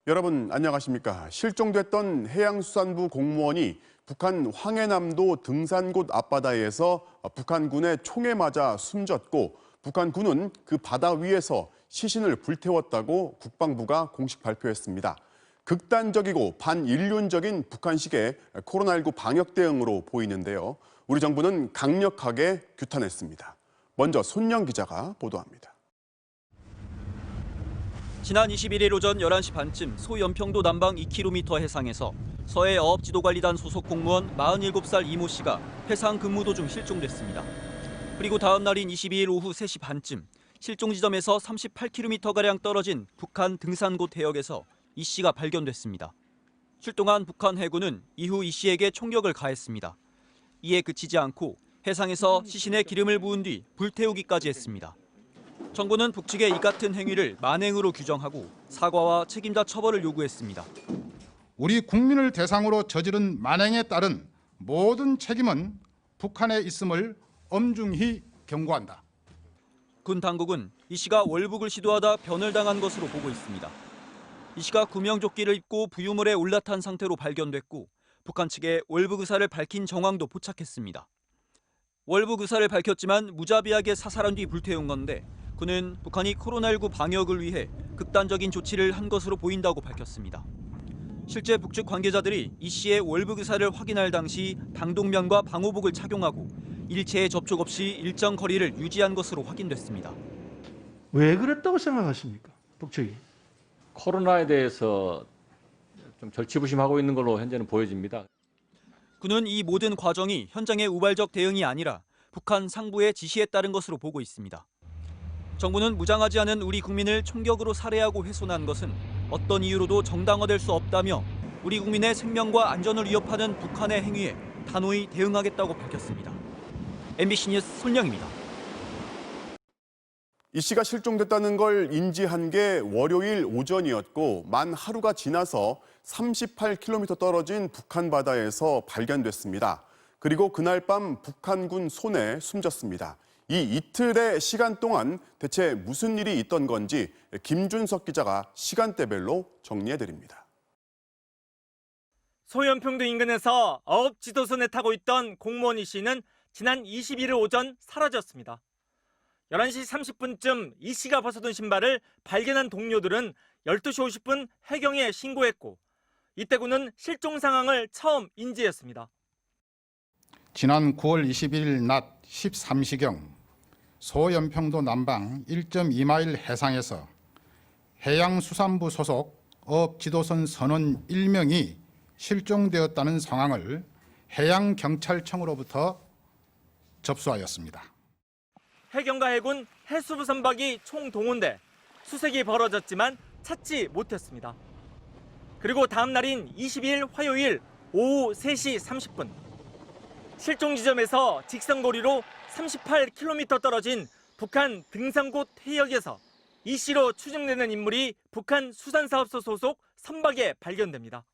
여러분 안녕하십니까? 실종됐던 해양수산부 공무원이 북한 황해남도 등산곶 앞바다에서 북한군의 총에 맞아 숨졌고 북한군은 그 바다 위에서 시신을 불태웠다고 국방부가 공식 발표했습니다. 극단적이고 반인륜적인 북한식의 코로나19 방역 대응으로 보이는데요. 우리 정부는 강력하게 규탄했습니다. 먼저 손영 기자가 보도합니다. 지난 21일 오전 11시 반쯤 소연평도 남방 2km 해상에서 서해 어업지도관리단 소속 공무원 47살 이모 씨가 해상 근무 도중 실종됐습니다. 그리고 다음 날인 22일 오후 3시 반쯤 실종 지점에서 38km가량 떨어진 북한 등산곶 해역에서 이 씨가 발견됐습니다. 출동한 북한 해군은 이후 이 씨에게 총격을 가했습니다. 이에 그치지 않고 해상에서 시신에 기름을 부은 뒤 불태우기까지 했습니다. 정부는 북측의 이 같은 행위를 만행으로 규정하고 사과와 책임자 처벌을 요구했습니다. 우리 국민을 대상으로 저지른 만행에 따른 모든 책임은 북한에 있음을 엄중히 경고한다. 군 당국은 이 씨가 월북을 시도하다 변을 당한 것으로 보고 있습니다. 이 씨가 구명조끼를 입고 부유물에 올라탄 상태로 발견됐고 북한 측에 월북 의사를 밝힌 정황도 포착했습니다. 월북 의사를 밝혔지만 무자비하게 사살한 뒤 불태운 건데 그는 북한이 코로나19 방역을 위해 극단적인 조치를 한 것으로 보인다고 밝혔습니다. 실제 북측 관계자들이 이 씨의 월북 의사를 확인할 당시 방독면과 방호복을 착용하고 일체의 접촉 없이 일정 거리를 유지한 것으로 확인됐습니다. 왜 그랬다고 생각하십니까? 북측이. 코로나에 대해서 좀 절치부심하고 있는 걸로 현재는 보여집니다. 그는 이 모든 과정이 현장의 우발적 대응이 아니라 북한 상부의 지시에 따른 것으로 보고 있습니다. 정부는 무장하지 않은 우리 국민을 총격으로 살해하고 훼손한 것은 어떤 이유로도 정당화될 수 없다며 우리 국민의 생명과 안전을 위협하는 북한의 행위에 단호히 대응하겠다고 밝혔습니다. MBC 뉴스 손영입니다. 이 씨가 실종됐다는 걸 인지한 게 월요일 오전이었고 만 하루가 지나서 38km 떨어진 북한 바다에서 발견됐습니다. 그리고 그날 밤 북한군 손에 숨졌습니다. 이 이틀의 시간 동안 대체 무슨 일이 있던 건지 김준석 기자가 시간대별로 정리해드립니다. 소연평도 인근에서 어업지도선에 타고 있던 공무원 이 씨는 지난 21일 오전 사라졌습니다. 11시 30분쯤 이 씨가 벗어둔 신발을 발견한 동료들은 12시 50분 해경에 신고했고 이때 군은 실종 상황을 처음 인지했습니다. 지난 9월 21일 낮 13시경 소연평도 남방 1.2마일 해상에서 해양수산부 소속 어업지도선 선원 1명이 실종되었다는 상황을 해양경찰청으로부터 접수하였습니다. 해경과 해군, 해수부 선박이 총동원돼 수색이 벌어졌지만 찾지 못했습니다. 그리고 다음 날인 22일 화요일 오후 3시 30분 실종 지점에서 직선거리로 38km 떨어진 북한 등산곶 해역에서 이 씨로 추정되는 인물이 북한 수산사업소 소속 선박에 발견됩니다.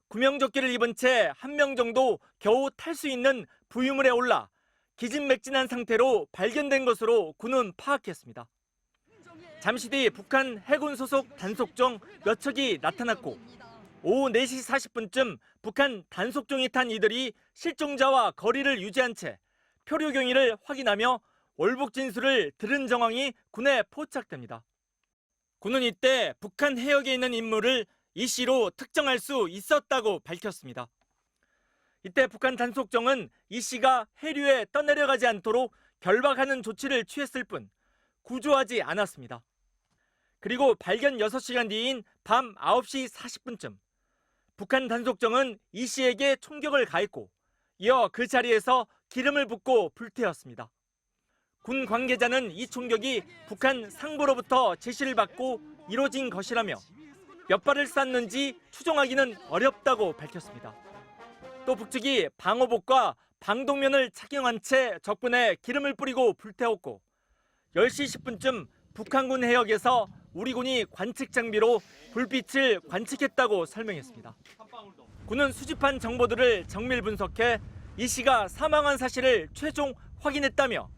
구명조끼를 입은 채 한 명 정도 겨우 탈 수 있는 부유물에 올라 기진맥진한 상태로 발견된 것으로 군은 파악했습니다. 잠시 뒤 북한 해군 소속 단속종 몇 척이 나타났고 오후 4시 40분쯤 북한 단속종이 탄 이들이 실종자와 거리를 유지한 채 표류 경위를 확인하며 월북 진술을 들은 정황이 군에 포착됩니다. 군은 이때 북한 해역에 있는 인물을 이 씨로 특정할 수 있었다고 밝혔습니다. 이때 북한 단속정은 이 씨가 해류에 떠내려가지 않도록 결박하는 조치를 취했을 뿐 구조하지 않았습니다. 그리고 발견 6시간 뒤인 밤 9시 40분쯤 북한 단속정은 이 씨에게 총격을 가했고 이어 그 자리에서 기름을 붓고 불태웠습니다. 군 관계자는 이 총격이 북한 상부로부터 지시를 받고 이뤄진 것이라며 몇 발을 쐈는지 추정하기는 어렵다고 밝혔습니다. 또 북측이 방호복과 방독면을 착용한 채 적군에 기름을 뿌리고 불태웠고 10시 10분쯤 북한군 해역에서 우리 군이 관측 장비로 불빛을 관측했다고 설명했습니다. 군은 수집한 정보들을 정밀 분석해 이 씨가 사망한 사실을 최종 확인했다며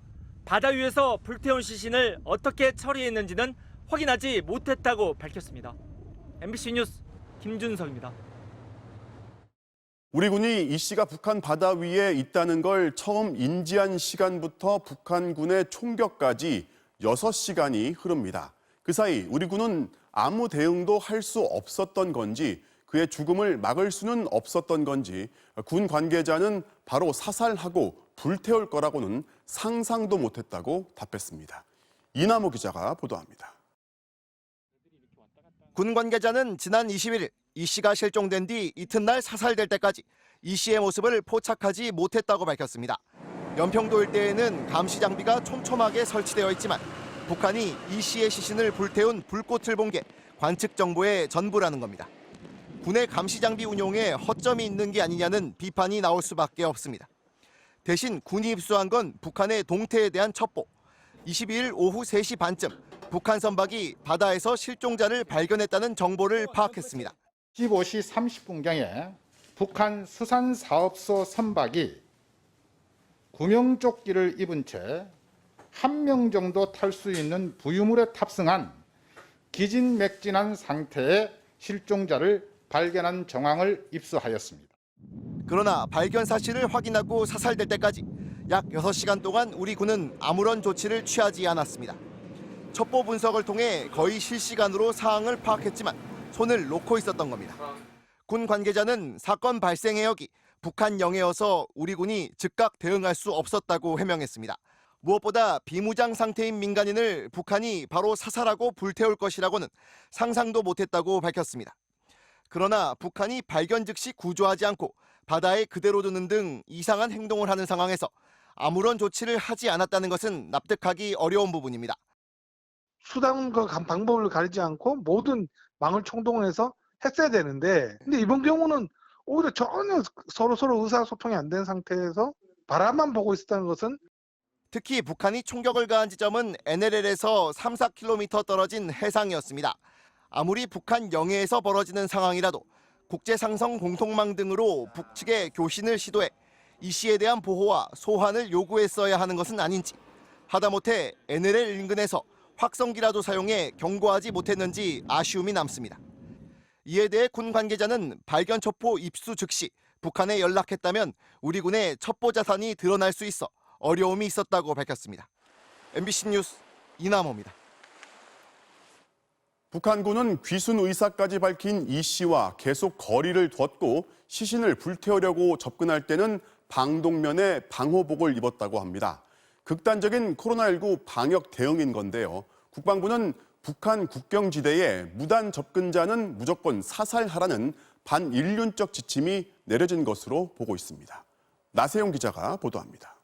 바다 위에서 불태운 시신을 어떻게 처리했는지는 확인하지 못했다고 밝혔습니다. MBC 뉴스 김준석입니다. 우리 군이 이 씨가 북한 바다 위에 있다는 걸 처음 인지한 시간부터 북한군의 총격까지 6시간이 흐릅니다. 그 사이 우리 군은 아무 대응도 할 수 없었던 건지 그의 죽음을 막을 수는 없었던 건지 군 관계자는 바로 사살하고 불태울 거라고는 상상도 못했다고 답했습니다. 이남호 기자가 보도합니다. 군 관계자는 지난 21일 이 씨가 실종된 뒤 이튿날 사살될 때까지 이 씨의 모습을 포착하지 못했다고 밝혔습니다. 연평도 일대에는 감시 장비가 촘촘하게 설치되어 있지만 북한이 이 씨의 시신을 불태운 불꽃을 본 게 관측 정보의 전부라는 겁니다. 군의 감시 장비 운용에 허점이 있는 게 아니냐는 비판이 나올 수밖에 없습니다. 대신 군이 입수한 건 북한의 동태에 대한 첩보. 22일 오후 3시 반쯤 북한 선박이 바다에서 실종자를 발견했다는 정보를 파악했습니다. 15시 30분경에 북한 수산사업소 선박이 구명조끼를 입은 채 1명 정도 탈 수 있는 부유물에 탑승한 기진맥진한 상태의 실종자를 발견한 정황을 입수하였습니다. 그러나 발견 사실을 확인하고 사살될 때까지 약 6시간 동안 우리 군은 아무런 조치를 취하지 않았습니다. 첩보 분석을 통해 거의 실시간으로 사항을 파악했지만 손을 놓고 있었던 겁니다. 군 관계자는 사건 발생 해역이 북한 영해여서 우리 군이 즉각 대응할 수 없었다고 해명했습니다. 무엇보다 비무장 상태인 민간인을 북한이 바로 사살하고 불태울 것이라고는 상상도 못했다고 밝혔습니다. 그러나 북한이 발견 즉시 구조하지 않고 바다에 그대로 두는 등 이상한 행동을 하는 상황에서 아무런 조치를 하지 않았다는 것은 납득하기 어려운 부분입니다. 수단과 방법을 가리지 않고 모든 망을 총동원해서 했어야 되는데, 근데 이번 경우는 오히려 전혀 서로 의사소통이 안 된 상태에서 바라만 보고 있었다는 것은, 특히 북한이 총격을 가한 지점은 NLL에서 3-4km 떨어진 해상이었습니다. 아무리 북한 영해에서 벌어지는 상황이라도 국제상성 공통망 등으로 북측에 교신을 시도해 이 씨에 대한 보호와 소환을 요구했어야 하는 것은 아닌지, 하다못해 NLL 인근에서 확성기라도 사용해 경고하지 못했는지 아쉬움이 남습니다. 이에 대해 군 관계자는 발견 첩보 입수 즉시 북한에 연락했다면 우리 군의 첩보 자산이 드러날 수 있어 어려움이 있었다고 밝혔습니다. MBC 뉴스 이남호입니다. 북한군은 귀순 의사까지 밝힌 이 씨와 계속 거리를 뒀고 시신을 불태우려고 접근할 때는 방독면에 방호복을 입었다고 합니다. 극단적인 코로나19 방역 대응인 건데요. 국방부는 북한 국경지대에 무단 접근자는 무조건 사살하라는 반인륜적 지침이 내려진 것으로 보고 있습니다. 나세용 기자가 보도합니다.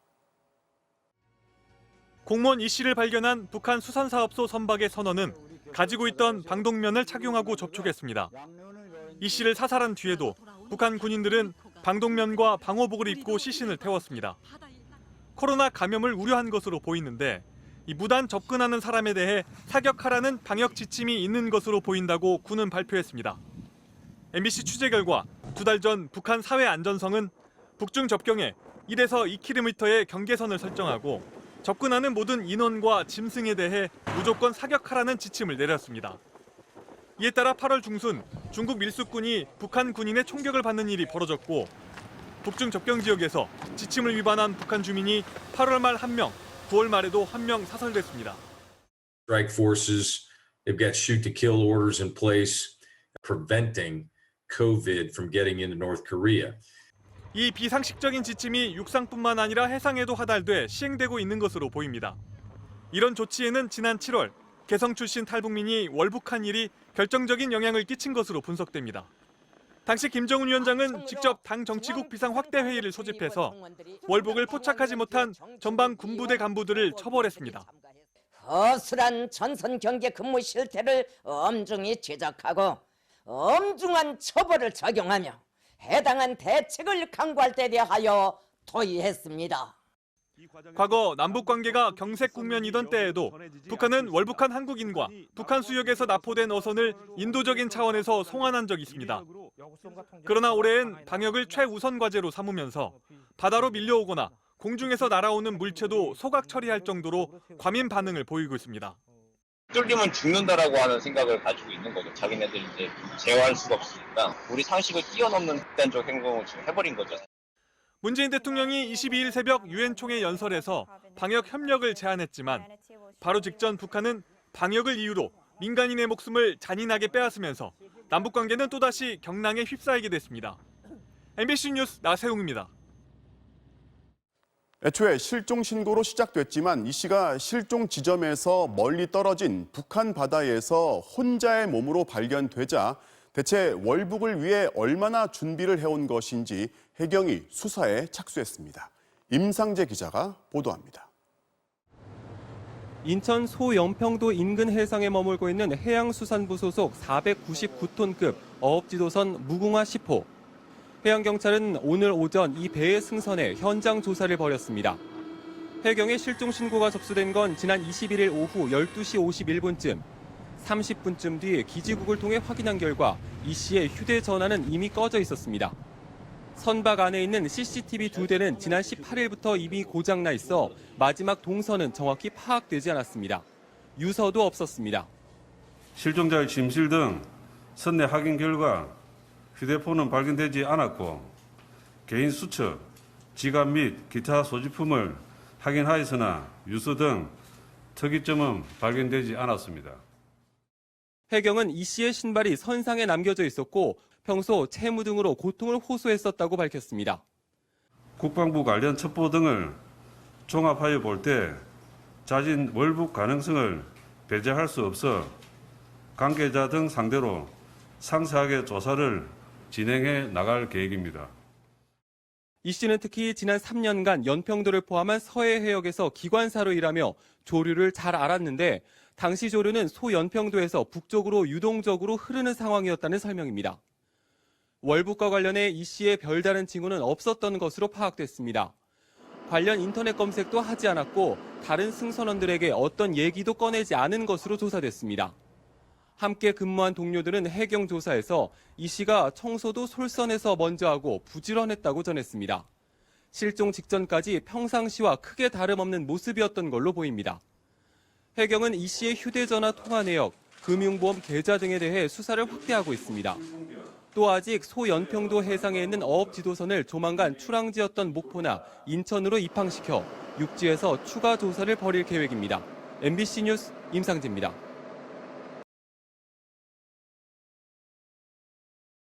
공무원 이 씨를 발견한 북한 수산사업소 선박의 선원은 가지고 있던 방독면을 착용하고 접촉했습니다. 이 씨를 사살한 뒤에도 북한 군인들은 방독면과 방호복을 입고 시신을 태웠습니다. 코로나 감염을 우려한 것으로 보이는데 이 무단 접근하는 사람에 대해 사격하라는 방역 지침이 있는 것으로 보인다고 군은 발표했습니다. MBC 취재 결과 2달 전 북한 사회안전성은 북중 접경에 1에서 2km의 경계선을 설정하고 접근하는 모든 인원과 짐승에 대해 무조건 사격하라는 지침을 내렸습니다. 이에 따라 8월 중순 중국 밀수군이 북한 군인의 총격을 받는 일이 벌어졌고 북중 접경 지역에서 지침을 위반한 북한 주민이 8월 말 1명, 9월 말에도 1명 사살됐습니다. Strike forces, they've got shoot to kill orders in place, preventing COVID from getting into North Korea. 이 비상식적인 지침이 육상뿐만 아니라 해상에도 하달돼 시행되고 있는 것으로 보입니다. 이런 조치에는 지난 7월 개성 출신 탈북민이 월북한 일이 결정적인 영향을 끼친 것으로 분석됩니다. 당시 김정은 위원장은 직접 당 정치국 비상 확대 회의를 소집해서 월북을 포착하지 못한 전방 군부대 간부들을 처벌했습니다. 허술한 전선 경계 근무 실태를 엄중히 지적하고 엄중한 처벌을 적용하며 해당한 대책을 강구할 때 대하여 토의했습니다. 과거 남북 관계가 경색 국면이던 때에도 북한은 월북한 한국인과 북한 수역에서 납포된 어선을 인도적인 차원에서 송환한 적이 있습니다. 그러나 올해엔 방역을 최우선 과제로 삼으면서 바다로 밀려오거나 공중에서 날아오는 물체도 소각 처리할 정도로 과민 반응을 보이고 있습니다. 뚫리면 죽는다라고 하는 생각을 가지고 있는 거죠. 자기네들 이제 제어할 수가 없으니까 우리 상식을 뛰어넘는 극단적 행동을 지금 해버린 거죠. 문재인 대통령이 22일 새벽 유엔 총회 연설에서 방역 협력을 제안했지만 바로 직전 북한은 방역을 이유로 민간인의 목숨을 잔인하게 빼앗으면서 남북 관계는 또다시 경랑에 휩싸이게 됐습니다. MBC 뉴스 나세웅입니다. 애초에 실종 신고로 시작됐지만 이 씨가 실종 지점에서 멀리 떨어진 북한 바다에서 혼자의 몸으로 발견되자 대체 월북을 위해 얼마나 준비를 해온 것인지 해경이 수사에 착수했습니다. 임상재 기자가 보도합니다. 인천 소연평도 인근 해상에 머물고 있는 해양수산부 소속 499톤급 어업지도선 무궁화 10호. 해양경찰은 오늘 오전 이 배의 승선에 현장 조사를 벌였습니다. 해경에 실종 신고가 접수된 건 지난 21일 오후 12시 51분쯤. 30분쯤 뒤 기지국을 통해 확인한 결과 이 씨의 휴대전화는 이미 꺼져 있었습니다. 선박 안에 있는 CCTV 2대는 지난 18일부터 이미 고장나 있어 마지막 동선은 정확히 파악되지 않았습니다. 유서도 없었습니다. 실종자의 침실 등 선내 확인 결과 휴대폰은 발견되지 않았고 개인 수첩, 지갑 및 기타 소지품을 확인하였으나 유서 등 특이점은 발견되지 않았습니다. 해경은 이 씨의 신발이 선상에 남겨져 있었고 평소 채무 등으로 고통을 호소했었다고 밝혔습니다. 국방부 관련 첩보 등을 종합하여 볼 때 자진 월북 가능성을 배제할 수 없어 관계자 등 상대로 상세하게 조사를 진행해 나갈 계획입니다. 이 씨는 특히 지난 3년간 연평도를 포함한 서해 해역에서 기관사로 일하며 조류를 잘 알았는데 당시 조류는 소연평도에서 북쪽으로 유동적으로 흐르는 상황이었다는 설명입니다. 월북과 관련해 이 씨의 별다른 징후는 없었던 것으로 파악됐습니다. 관련 인터넷 검색도 하지 않았고 다른 승선원들에게 어떤 얘기도 꺼내지 않은 것으로 조사됐습니다. 함께 근무한 동료들은 해경 조사에서 이 씨가 청소도 솔선해서 먼저 하고 부지런했다고 전했습니다. 실종 직전까지 평상시와 크게 다름없는 모습이었던 걸로 보입니다. 해경은 이 씨의 휴대전화 통화 내역, 금융보험 계좌 등에 대해 수사를 확대하고 있습니다. 또 아직 소연평도 해상에 있는 어업지도선을 조만간 출항지였던 목포나 인천으로 입항시켜 육지에서 추가 조사를 벌일 계획입니다. MBC 뉴스 임상재입니다.